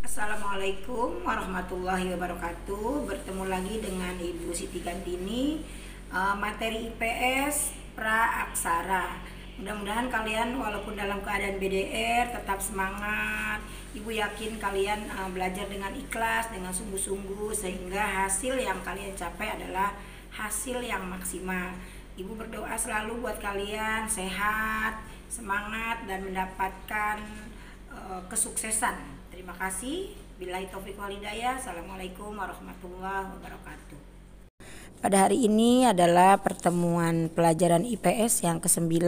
Assalamualaikum warahmatullahi wabarakatuh. Bertemu lagi dengan Ibu Siti Gantini, materi IPS Praaksara. Mudah-mudahan kalian walaupun dalam keadaan BDR tetap semangat. Ibu yakin kalian belajar dengan ikhlas, dengan sungguh-sungguh, sehingga hasil yang kalian capai adalah hasil yang maksimal. Ibu berdoa selalu buat kalian sehat, semangat, dan mendapatkan kesuksesan. Terima kasih. Billahi taufiq wal hidayah. Assalamualaikum warahmatullahi wabarakatuh. Pada hari ini adalah pertemuan pelajaran IPS yang ke-9,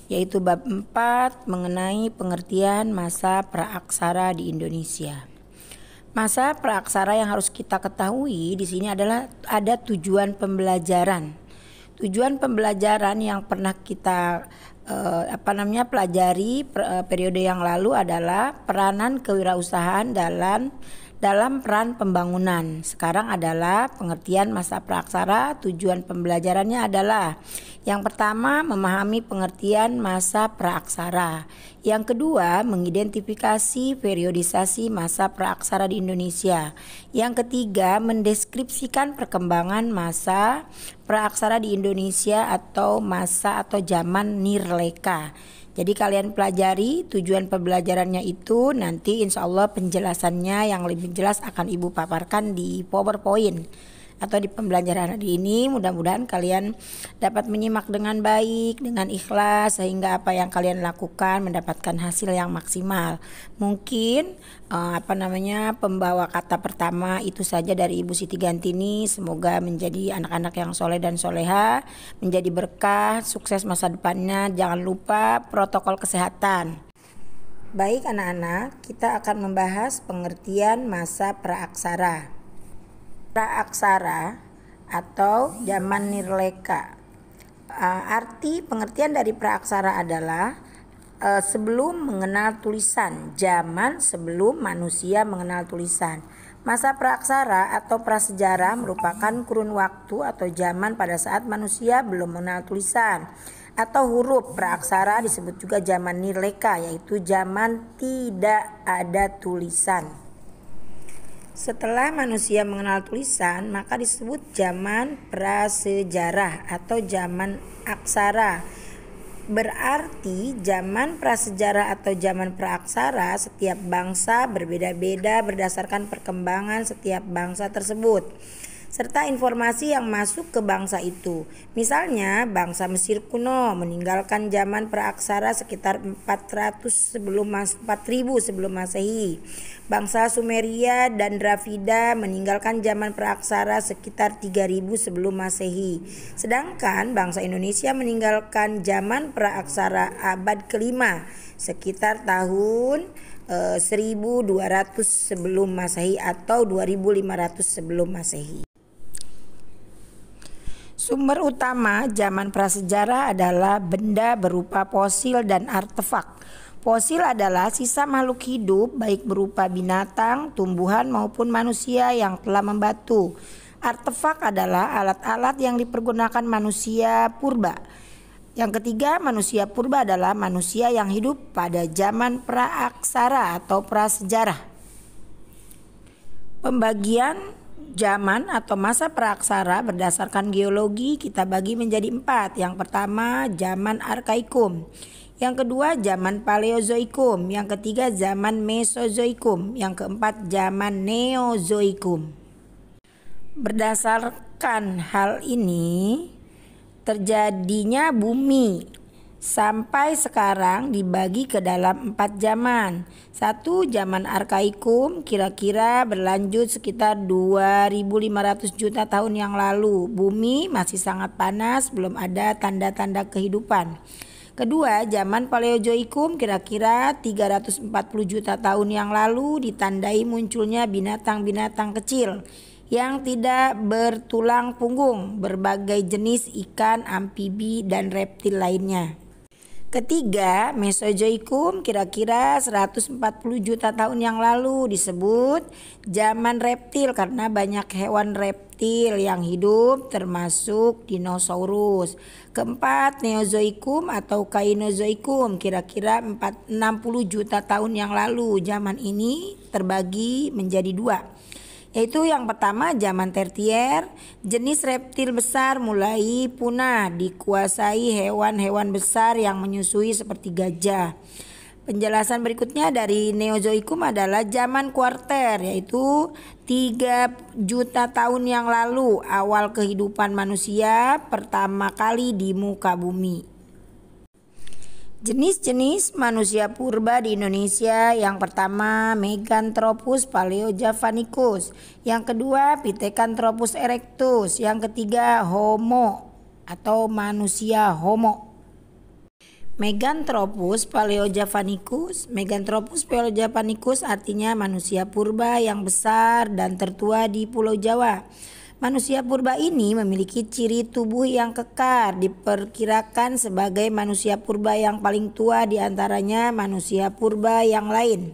yaitu bab 4 mengenai pengertian masa praaksara di Indonesia. Masa praaksara yang harus kita ketahui di sini adalah ada tujuan pembelajaran. Tujuan pembelajaran yang pernah kita pelajari periode yang lalu adalah peranan kewirausahaan dalam peran pembangunan. Sekarang adalah pengertian masa praaksara. Tujuan pembelajarannya adalah yang pertama, memahami pengertian masa praaksara. Yang kedua, mengidentifikasi periodisasi masa praaksara di Indonesia. Yang ketiga, mendeskripsikan perkembangan masa praaksara di Indonesia atau masa atau zaman Nirleka. Jadi kalian pelajari tujuan pembelajarannya itu, nanti insya Allah penjelasannya yang lebih jelas akan Ibu paparkan di PowerPoint atau di pembelajaran hari ini. Mudah-mudahan kalian dapat menyimak dengan baik, dengan ikhlas, sehingga apa yang kalian lakukan mendapatkan hasil yang maksimal. Mungkin pembawa kata pertama itu saja dari Ibu Siti Gantini. Semoga menjadi anak-anak yang soleh dan soleha, menjadi berkah, sukses masa depannya. Jangan lupa protokol kesehatan. Baik anak-anak, kita akan membahas pengertian masa praaksara. Praaksara atau zaman Nirleka. Arti pengertian dari praaksara adalah sebelum mengenal tulisan, zaman sebelum manusia mengenal tulisan. Masa praaksara atau prasejarah merupakan kurun waktu atau zaman pada saat manusia belum mengenal tulisan atau huruf. Praaksara disebut juga zaman Nirleka, yaitu zaman tidak ada tulisan. Setelah manusia mengenal tulisan, maka disebut zaman prasejarah atau zaman aksara. Berarti zaman prasejarah atau zaman praaksara, setiap bangsa berbeda-beda berdasarkan perkembangan setiap bangsa tersebut serta informasi yang masuk ke bangsa itu. Misalnya bangsa Mesir kuno meninggalkan zaman praaksara sekitar 4000 sebelum Masehi. Bangsa Sumeria dan Dravida meninggalkan zaman praaksara sekitar 3000 sebelum Masehi. Sedangkan bangsa Indonesia meninggalkan zaman praaksara abad kelima sekitar tahun 1200 sebelum Masehi atau 2500 sebelum Masehi. Sumber utama zaman prasejarah adalah benda berupa fosil dan artefak. Fosil adalah sisa makhluk hidup baik berupa binatang, tumbuhan maupun manusia yang telah membatu. Artefak adalah alat-alat yang dipergunakan manusia purba. Yang ketiga, manusia purba adalah manusia yang hidup pada zaman praaksara atau prasejarah. Pembagian zaman atau masa praaksara berdasarkan geologi kita bagi menjadi 4. Yang pertama, zaman Arkaikum. Yang kedua, zaman Paleozoikum. Yang ketiga, zaman Mesozoikum. Yang keempat, zaman Neozoikum. Berdasarkan hal ini, terjadinya bumi sampai sekarang dibagi ke dalam 4 zaman. 1. Zaman Arkaikum kira-kira berlanjut sekitar 2500 juta tahun yang lalu. Bumi masih sangat panas, belum ada tanda-tanda kehidupan. Kedua, zaman Paleozoikum kira-kira 340 juta tahun yang lalu ditandai munculnya binatang-binatang kecil yang tidak bertulang punggung, berbagai jenis ikan, amfibi, dan reptil lainnya. Ketiga, Mesozoikum kira-kira 140 juta tahun yang lalu disebut zaman reptil karena banyak hewan reptil yang hidup termasuk dinosaurus. Keempat, Neozoikum atau Kainozoikum kira-kira 60 juta tahun yang lalu. Zaman ini terbagi menjadi dua. Yaitu yang pertama zaman tertier, jenis reptil besar mulai punah dikuasai hewan-hewan besar yang menyusui seperti gajah. Penjelasan berikutnya dari Neozoikum adalah zaman kuarter, yaitu 3 juta tahun yang lalu awal kehidupan manusia pertama kali di muka bumi. Jenis-jenis manusia purba di Indonesia, yang pertama Meganthropus paleojavanicus, yang kedua Pithecanthropus erectus, yang ketiga Homo atau manusia Homo. Meganthropus paleojavanicus artinya manusia purba yang besar dan tertua di Pulau Jawa. Manusia purba ini memiliki ciri tubuh yang kekar, diperkirakan sebagai manusia purba yang paling tua di antaranya manusia purba yang lain.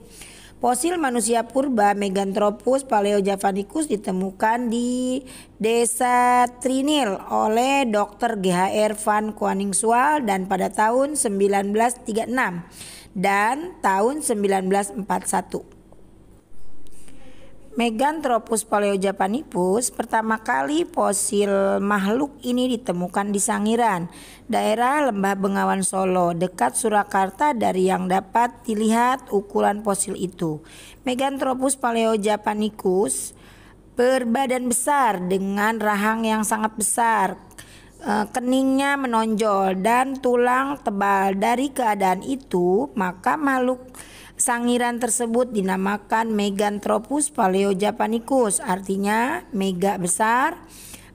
Fosil manusia purba Meganthropus paleojavanicus ditemukan di Desa Trinil oleh Dr. Ghr van Koningswald dan pada tahun 1936 dan tahun 1941. Meganthropus paleojavanicus pertama kali fosil makhluk ini ditemukan di Sangiran, daerah Lembah Bengawan Solo, dekat Surakarta, dari yang dapat dilihat ukuran fosil itu. Meganthropus paleojavanicus berbadan besar dengan rahang yang sangat besar, keningnya menonjol dan tulang tebal. Dari keadaan itu, maka makhluk Sangiran tersebut dinamakan Meganthropus paleojavanicus, artinya mega besar,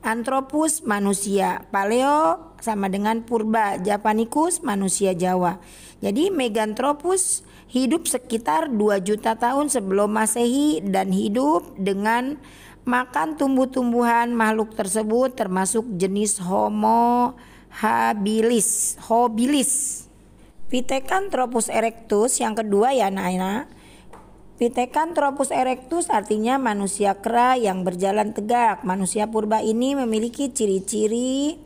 anthropus manusia, paleo sama dengan purba, javanicus manusia Jawa. Jadi Meganthropus hidup sekitar 2 juta tahun sebelum Masehi dan hidup dengan makan tumbuh-tumbuhan. Makhluk tersebut termasuk jenis Homo habilis. Pithecanthropus erectus yang kedua ya anak-anak. Pithecanthropus erectus artinya manusia kera yang berjalan tegak. Manusia purba ini memiliki ciri-ciri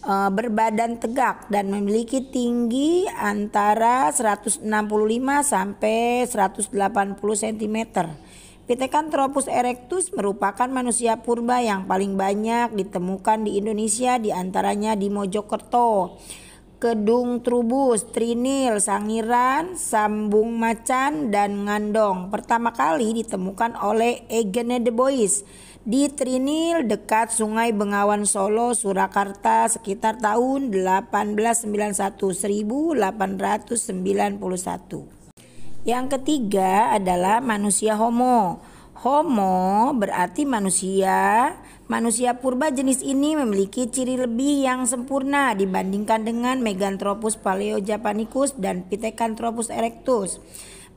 berbadan tegak dan memiliki tinggi antara 165 sampai 180 cm. Pithecanthropus erectus merupakan manusia purba yang paling banyak ditemukan di Indonesia, di antaranya di Mojokerto, Kedung Trubus, Trinil, Sangiran, Sambung Macan, dan Ngandong. Pertama kali ditemukan oleh Eugene de Bois di Trinil dekat Sungai Bengawan Solo, Surakarta sekitar tahun 1891. Yang ketiga adalah manusia Homo. Homo berarti manusia. Manusia purba jenis ini memiliki ciri lebih yang sempurna dibandingkan dengan Meganthropus paleojavanicus dan Pithecanthropus erectus.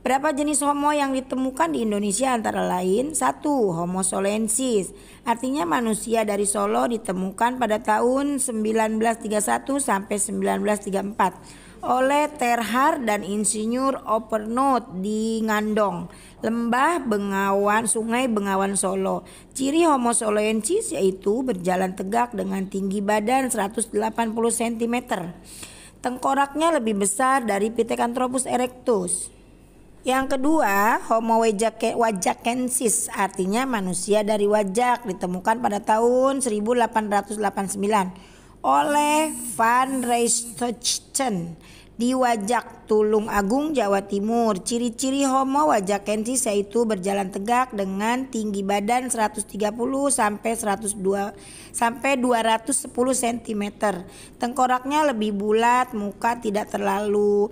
Berapa jenis Homo yang ditemukan di Indonesia antara lain? 1. Homo solensis, artinya manusia dari Solo, ditemukan pada tahun 1931 sampai 1934 oleh Terhar dan Insinyur Opernot di Ngandong, Lembah Bengawan, Sungai Bengawan Solo. Ciri Homo solensis yaitu berjalan tegak dengan tinggi badan 180 cm. Tengkoraknya lebih besar dari Pithecanthropus erectus. Yang kedua, Homo wajakensis, artinya manusia dari Wajak, ditemukan pada tahun 1889 oleh Van Richthofen di Wajak, Tulung Agung, Jawa Timur. Ciri-ciri Homo wajakensis yaitu berjalan tegak dengan tinggi badan 130 sampai 210 cm. Tengkoraknya lebih bulat, muka tidak terlalu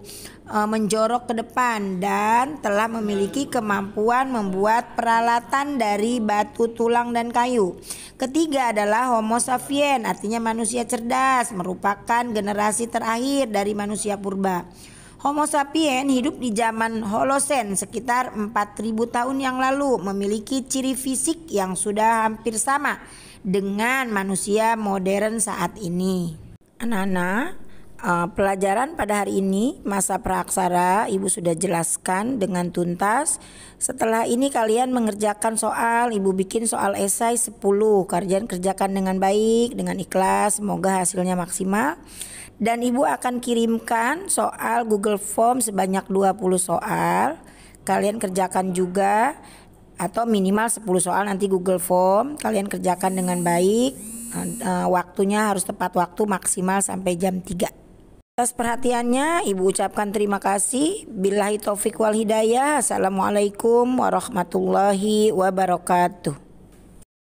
menjorok ke depan dan telah memiliki kemampuan membuat peralatan dari batu, tulang, dan kayu. Ketiga adalah Homo sapien, artinya manusia cerdas, merupakan generasi terakhir dari manusia purba. Homo sapien hidup di zaman Holosen sekitar 4.000 tahun yang lalu, memiliki ciri fisik yang sudah hampir sama dengan manusia modern saat ini. Anak-anak, Pelajaran pada hari ini masa praaksara Ibu sudah jelaskan dengan tuntas. Setelah ini kalian mengerjakan soal, Ibu bikin soal esai 10. Kalian kerjakan dengan baik, dengan ikhlas, semoga hasilnya maksimal. Dan Ibu akan kirimkan soal Google Form sebanyak 20 soal. Kalian kerjakan juga atau minimal 10 soal nanti Google Form. Kalian kerjakan dengan baik. Waktunya harus tepat waktu, maksimal sampai jam 3. Atas perhatiannya Ibu ucapkan terima kasih. Billahi taufik wal hidayah. Assalamualaikum warahmatullahi wabarakatuh.